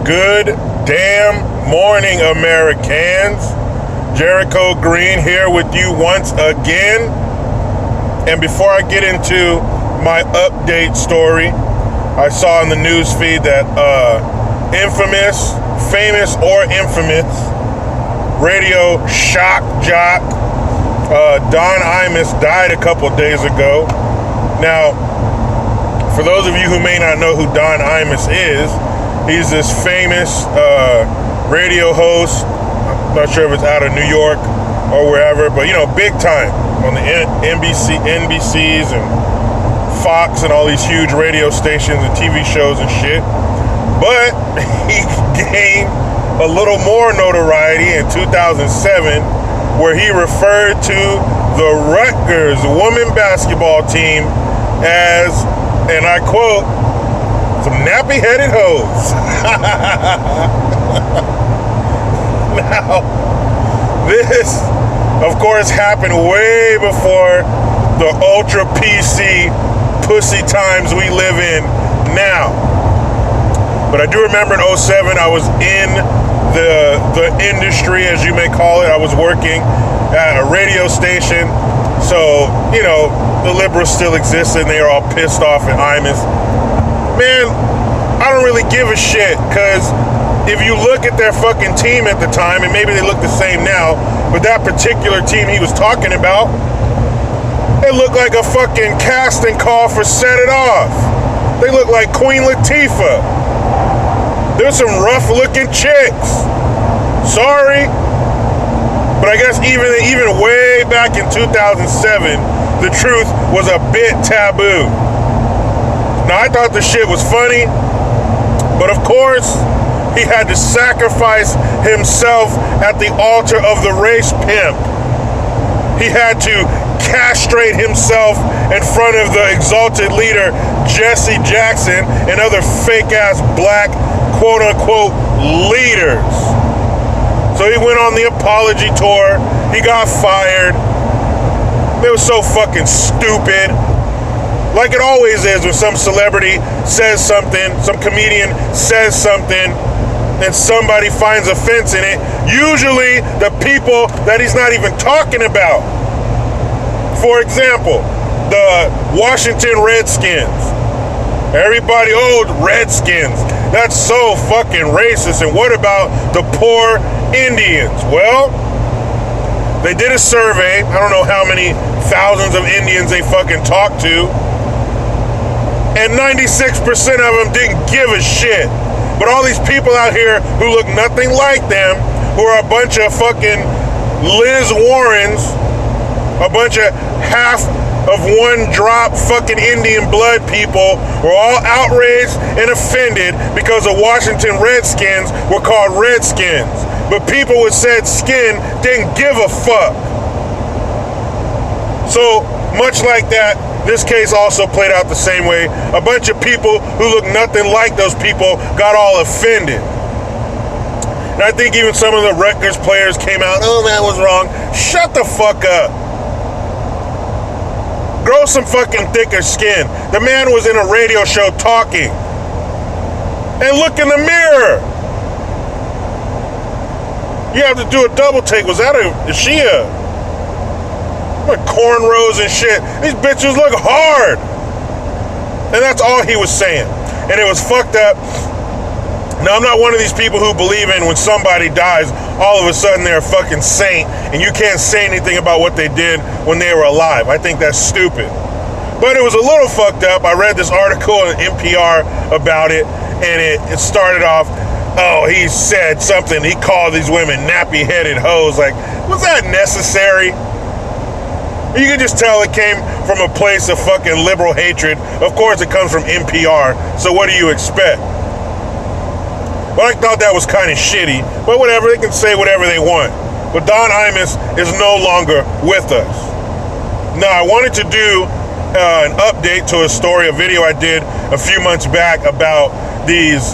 Good damn morning, Americans. Jericho Green here with you once again. And before I get into my update story, I saw in the news feed that famous or infamous radio shock jock Don Imus died a couple days ago. Now, for those of you who may not know who Don Imus is, he's this famous radio host. I'm not sure if it's out of New York or wherever, but big time on the NBCs and Fox and all these huge radio stations and TV shows and shit. But he gained a little more notoriety in 2007, where he referred to the Rutgers women basketball team as, and I quote, some nappy-headed hoes. Now, this, of course, happened way before the ultra PC pussy times we live in now. But I do remember in 2007, I was in the industry, as you may call it. I was working at a radio station. So, the liberals still exist and they are all pissed off at Imus. Man, I don't really give a shit, because if you look at their fucking team at the time, and maybe they look the same now, but that particular team he was talking about, it looked like a fucking casting call for Set It Off. They look like Queen Latifah. There's some rough-looking chicks. Sorry. But I guess even way back in 2007, the truth was a bit taboo. Now, I thought the shit was funny, but of course, he had to sacrifice himself at the altar of the race pimp. He had to castrate himself in front of the exalted leader, Jesse Jackson, and other fake-ass black, quote-unquote, leaders. So he went on the apology tour. He got fired. It was so fucking stupid. Like it always is when some celebrity says something, some comedian says something, and somebody finds offense in it. Usually the people that he's not even talking about. For example, the Washington Redskins. Everybody, Redskins. That's so fucking racist. And what about the poor Indians? Well, they did a survey. I don't know how many thousands of Indians they fucking talked to. And 96% of them didn't give a shit. But all these people out here who look nothing like them, who are a bunch of fucking Liz Warrens, a bunch of half of one drop fucking Indian blood people, were all outraged and offended because the Washington Redskins were called Redskins. But people with said skin didn't give a fuck. So, much like that, this case also played out the same way. A bunch of people who look nothing like those people got all offended. And I think even some of the Rutgers players came out, that was wrong. Shut the fuck up. Grow some fucking thicker skin. The man was in a radio show talking. And look in the mirror. You have to do a double take. Is she with cornrows and shit? These bitches look hard. And that's all he was saying. And it was fucked up. Now, I'm not one of these people who believe in when somebody dies, all of a sudden they're a fucking saint and you can't say anything about what they did when they were alive. I think that's stupid. But it was a little fucked up. I read this article on NPR about it, and it started off, he said something. He called these women nappy-headed hoes. Like, was that necessary? You can just tell it came from a place of fucking liberal hatred. Of course, it comes from NPR, so what do you expect? But I thought that was kind of shitty. But whatever, they can say whatever they want. But Don Imus is no longer with us. Now, I wanted to do an update to a video I did a few months back about these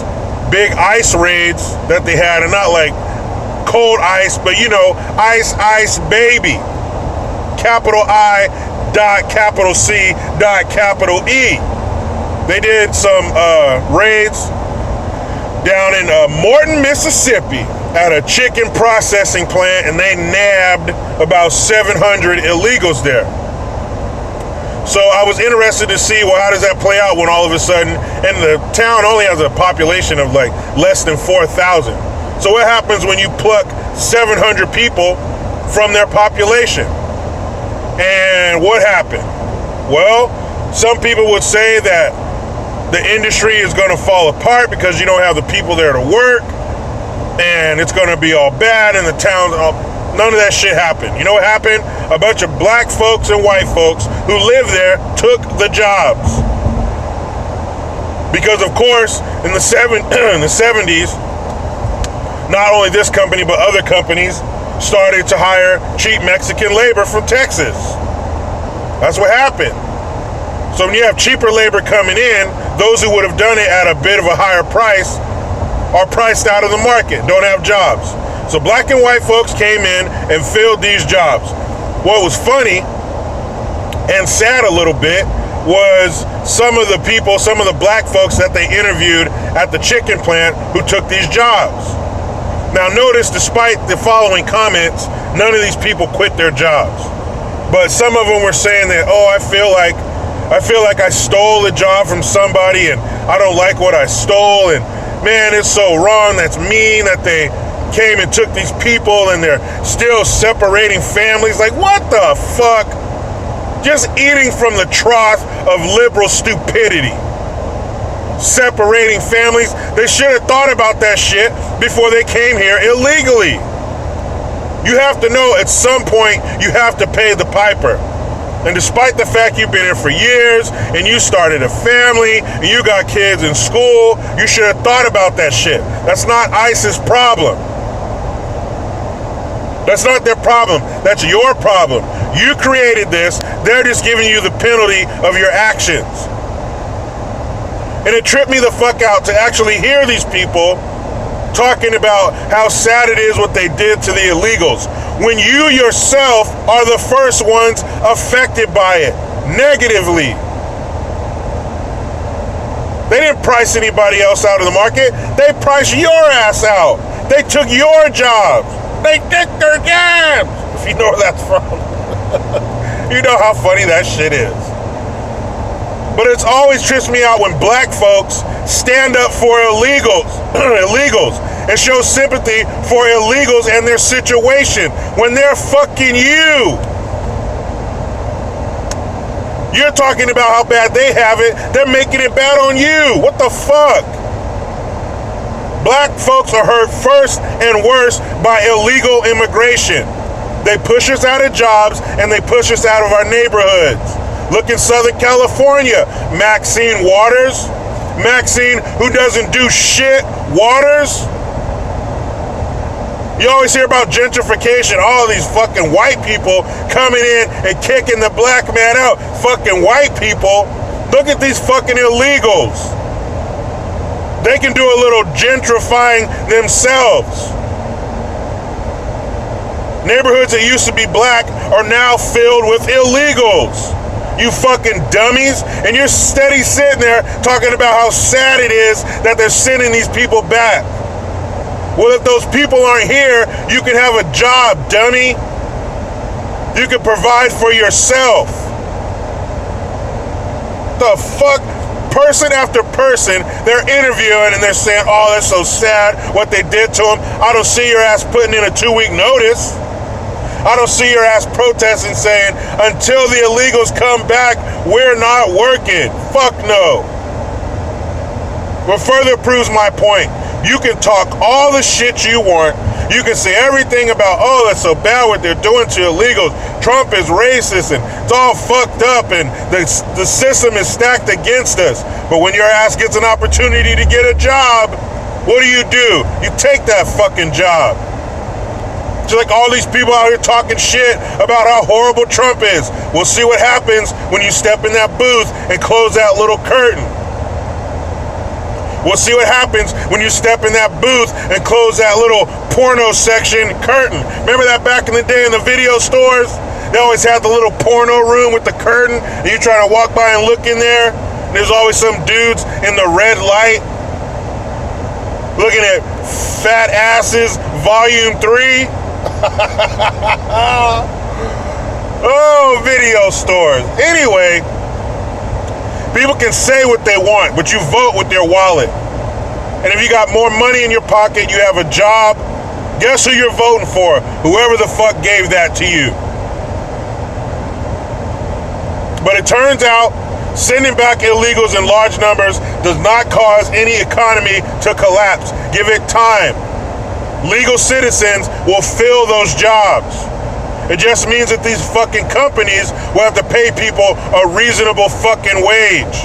big ICE raids that they had. And not like cold ice, but ice, baby. Capital I, capital C, capital E. They did some raids down in Morton, Mississippi, at a chicken processing plant, and they nabbed about 700 illegals there. So I was interested to see, well, how does that play out when all of a sudden, and the town only has a population of like less than 4,000. So what happens when you pluck 700 people from their population? And what happened? Well, some people would say that the industry is going to fall apart because you don't have the people there to work, and it's going to be all bad, and the town, none of that shit happened. You know what happened? A bunch of black folks and white folks who live there took the jobs. Because of course, in the 70s, not only this company, but other companies started to hire cheap Mexican labor from Texas. That's what happened. So when you have cheaper labor coming in, those who would have done it at a bit of a higher price are priced out of the market, don't have jobs. So black and white folks came in and filled these jobs. What was funny and sad a little bit was some of the people, some of the black folks that they interviewed at the chicken plant who took these jobs. Now notice, despite the following comments, none of these people quit their jobs. But some of them were saying that, oh, I feel like I stole a job from somebody and I don't like what I stole, and man, it's so wrong, that's mean that they came and took these people and they're still separating families. Like, what the fuck? Just eating from the trough of liberal stupidity. Separating families. They should have thought about that shit before they came here illegally. You have to know at some point you have to pay the piper. And despite the fact you've been here for years and you started a family and you got kids in school, you should have thought about that shit. That's not ICE's problem. That's not their problem. That's your problem. You created this. They're just giving you the penalty of your actions. And it tripped me the fuck out to actually hear these people talking about how sad it is what they did to the illegals, when you yourself are the first ones affected by it negatively. They didn't price anybody else out of the market. They priced your ass out. They took your jobs. They took their jobs. If you know where that's from. You know how funny that shit is. But it's always trips me out when black folks stand up for illegals and show sympathy for illegals and their situation when they're fucking you. You're talking about how bad they have it. They're making it bad on you. What the fuck? Black folks are hurt first and worst by illegal immigration. They push us out of jobs and they push us out of our neighborhoods. Look in Southern California, Maxine Waters. Maxine, who doesn't do shit, Waters. You always hear about gentrification, all these fucking white people coming in and kicking the black man out. Fucking white people. Look at these fucking illegals. They can do a little gentrifying themselves. Neighborhoods that used to be black are now filled with illegals. You fucking dummies. And you're steady sitting there talking about how sad it is that they're sending these people back. Well, if those people aren't here, you can have a job, dummy. You can provide for yourself. The fuck? Person after person, they're interviewing and they're saying, oh, that's so sad what they did to them. I don't see your ass putting in a 2-week notice. I don't see your ass protesting saying, until the illegals come back, we're not working. Fuck no. But further proves my point. You can talk all the shit you want. You can say everything about, oh, that's so bad what they're doing to illegals. Trump is racist and it's all fucked up and the system is stacked against us. But when your ass gets an opportunity to get a job, what do? You take that fucking job. Just like all these people out here talking shit about how horrible Trump is. We'll see what happens when you step in that booth and close that little curtain. We'll see what happens when you step in that booth and close that little porno section curtain. Remember that back in the day in the video stores? They always had the little porno room with the curtain, and you try to walk by and look in there, and there's always some dudes in the red light looking at Fat Asses Volume 3. Oh, video stores. Anyway, people can say what they want, but you vote with their wallet. And if you got more money in your pocket, you have a job, guess who you're voting for? Whoever the fuck gave that to you. But it turns out sending back illegals in large numbers does not cause any economy to collapse. Give it time. Legal citizens will fill those jobs. It just means that these fucking companies will have to pay people a reasonable fucking wage.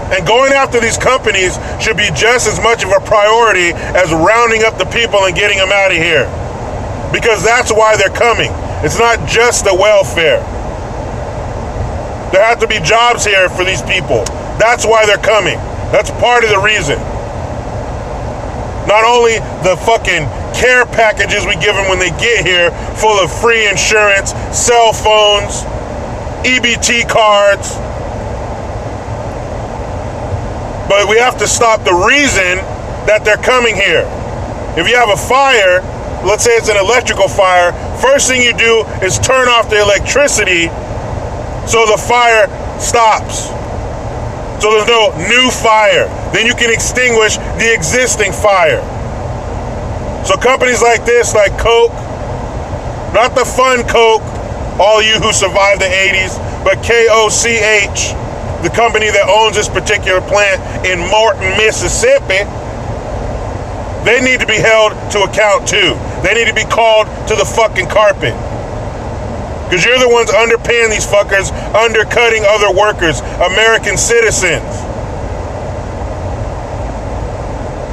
And going after these companies should be just as much of a priority as rounding up the people and getting them out of here. Because that's why they're coming. It's not just the welfare. There have to be jobs here for these people. That's why they're coming. That's part of the reason. Not only the fucking care packages we give them when they get here, full of free insurance, cell phones, EBT cards, but we have to stop the reason that they're coming here. If you have a fire, let's say it's an electrical fire, first thing you do is turn off the electricity so the fire stops. So there's no new fire. Then you can extinguish the existing fire. So companies like this, like Coke, not the fun Coke, all you who survived the 80s, but KOCH, the company that owns this particular plant in Morton, Mississippi, they need to be held to account too. They need to be called to the fucking carpet. Because you're the ones underpaying these fuckers, undercutting other workers, American citizens.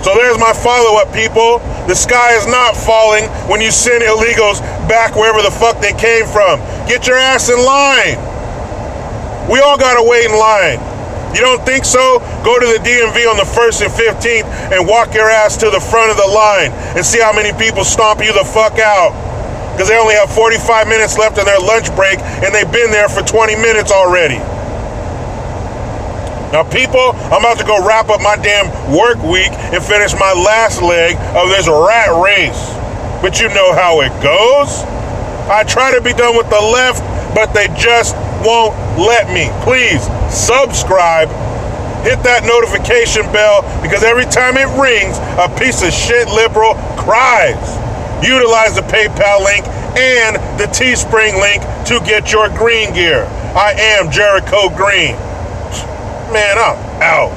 So there's my follow-up, people. The sky is not falling when you send illegals back wherever the fuck they came from. Get your ass in line. We all gotta wait in line. You don't think so? Go to the DMV on the 1st and 15th and walk your ass to the front of the line and see how many people stomp you the fuck out. Because they only have 45 minutes left in their lunch break and they've been there for 20 minutes already. Now, people, I'm about to go wrap up my damn work week and finish my last leg of this rat race. But you know how it goes. I try to be done with the left, but they just won't let me. Please subscribe. Hit that notification bell, because every time it rings, a piece of shit liberal cries. Utilize the PayPal link and the Teespring link to get your green gear. I am Jericho Green. Man, I'm out.